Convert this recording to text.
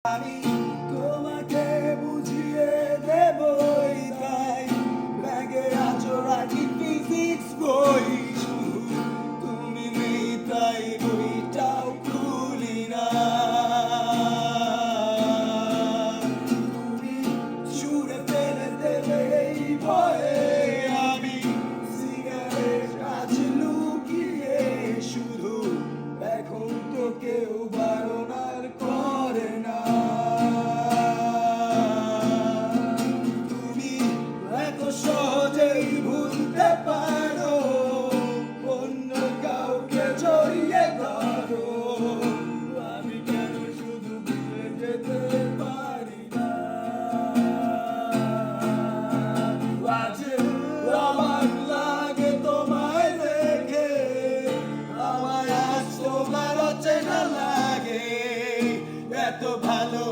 আমি তোমাকে বুঝিয়ে দেবই, তাই ব্যাগে আজও রাখি ফিজিক্স বই। শুধু তুমি নেই তাই বইটাও খুলি না। তুমি ছুঁড়ে ফেলে দেবে এই ভয়ে, আমি সিগারেট কাছে লুকিয়ে। শুধু এখন তো কেউ বারণ আর করে না। তুমি এত সহজেই ভুলতে পারো, অন্য কাউকে জড়িয়ে ধরো। আমি কেন শুধু ভুলে যেতে পারি না? আজ অবাক লাগে তোমায় দেখে, আমায় আজ তোমার অচেনা লাগে। এত ভালো